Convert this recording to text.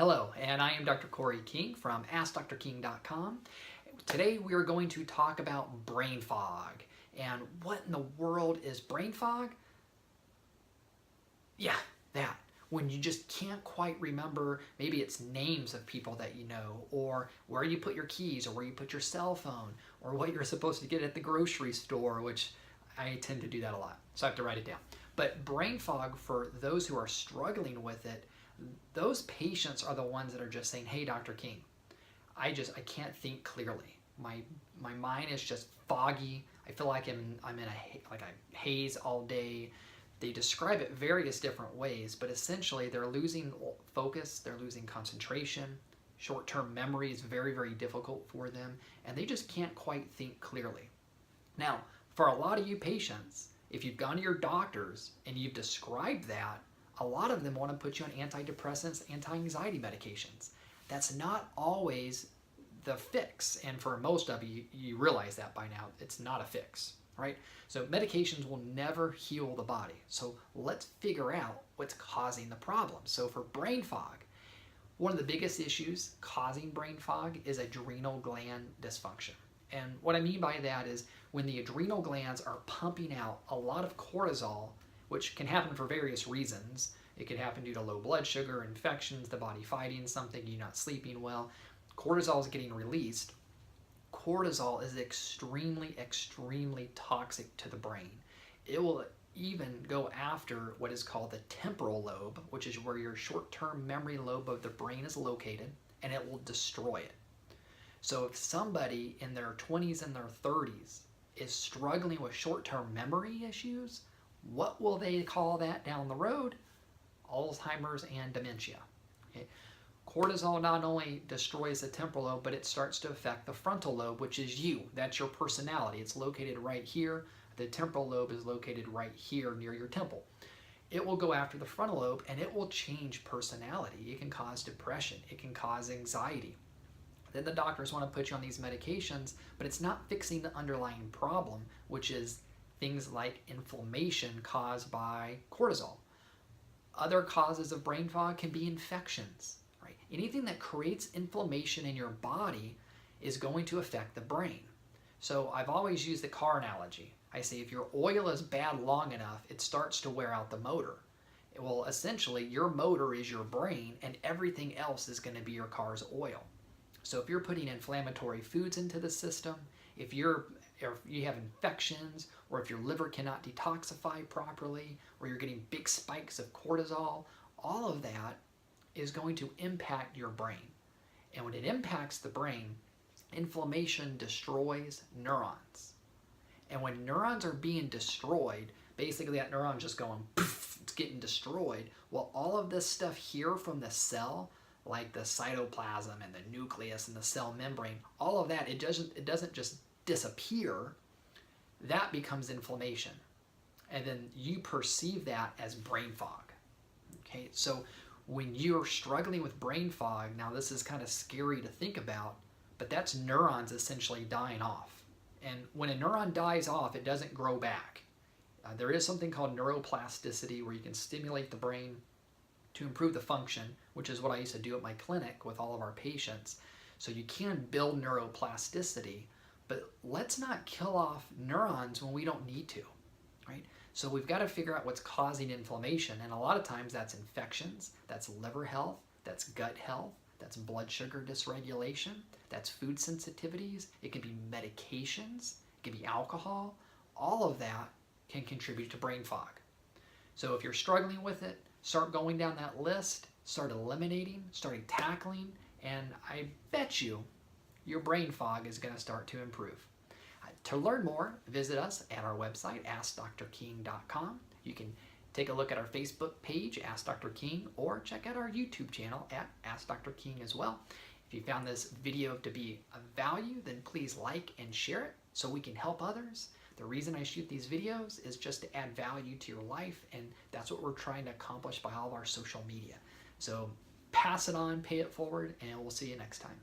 Hello, and I am Dr. Corey King from AskDrKing.com. Today we are going to talk about brain fog. And what in the world is brain fog? Yeah, that. When you just can't quite remember, maybe it's names of people that you know, or where you put your keys, or where you put your cell phone, or what you're supposed to get at the grocery store, which I tend to do that a lot, so I have to write it down. But brain fog, for those who are struggling with it, those patients are the ones that are just saying, hey, Dr. King, I can't think clearly. My mind is just foggy. I feel like I'm in a haze all day. They describe it various different ways, but essentially they're losing focus, they're losing concentration, short-term memory is very, very difficult for them, and they just can't quite think clearly. Now, for a lot of you patients, if you've gone to your doctors and you've described that, a lot of them want to put you on antidepressants, anti-anxiety medications. That's not always the fix, and for most of you, you realize that by now, it's not a fix, right? So medications will never heal the body. So let's figure out what's causing the problem. So for brain fog, one of the biggest issues causing brain fog is adrenal gland dysfunction. And what I mean by that is when the adrenal glands are pumping out a lot of cortisol, which can happen for various reasons. It could happen due to low blood sugar, infections, the body fighting something, you're not sleeping well. Cortisol is getting released. Cortisol is extremely, extremely toxic to the brain. It will even go after what is called the temporal lobe, which is where your short-term memory lobe of the brain is located, and it will destroy it. So if somebody in their 20s and their 30s is struggling with short-term memory issues, what will they call that down the road? Alzheimer's and dementia. Okay. Cortisol not only destroys the temporal lobe, but it starts to affect the frontal lobe, which is you. That's your personality. It's located right here. The temporal lobe is located right here near your temple. It will go after the frontal lobe and it will change personality. It can cause depression. It can cause anxiety. Then the doctors want to put you on these medications, but it's not fixing the underlying problem, which is things like inflammation caused by cortisol. Other causes of brain fog can be infections, right? Anything that creates inflammation in your body is going to affect the brain. So I've always used the car analogy. I say if your oil is bad long enough, it starts to wear out the motor. Well, essentially, your motor is your brain and everything else is going to be your car's oil. So if you're putting inflammatory foods into the system, if you have infections, or if your liver cannot detoxify properly, or you're getting big spikes of cortisol, all of that is going to impact your brain. And when it impacts the brain, inflammation destroys neurons. And when neurons are being destroyed, basically that neuron's just going poof, it's getting destroyed. Well, all of this stuff here from the cell, like the cytoplasm and the nucleus and the cell membrane, all of that, it doesn't just disappear. That becomes inflammation. And then you perceive that as brain fog. Okay, so when you're struggling with brain fog, now this is kind of scary to think about, but that's neurons essentially dying off. And when a neuron dies off, it doesn't grow back. There is something called neuroplasticity where you can stimulate the brain to improve the function, which is what I used to do at my clinic with all of our patients. So you can build neuroplasticity, but let's not kill off neurons when we don't need to, right? So we've got to figure out what's causing inflammation, and a lot of times that's infections, that's liver health, that's gut health, that's blood sugar dysregulation, that's food sensitivities, it can be medications, it can be alcohol. All of that can contribute to brain fog. So if you're struggling with it, start going down that list, start eliminating, start tackling, and I bet you your brain fog is going to start to improve. To learn more, visit us at our website, AskDrKing.com. You can take a look at our Facebook page, Ask Dr. King, or check out our YouTube channel at AskDrKing as well. If you found this video to be of value, then please like and share it so we can help others. The reason I shoot these videos is just to add value to your life, and that's what we're trying to accomplish by all of our social media. So pass it on, pay it forward, and we'll see you next time.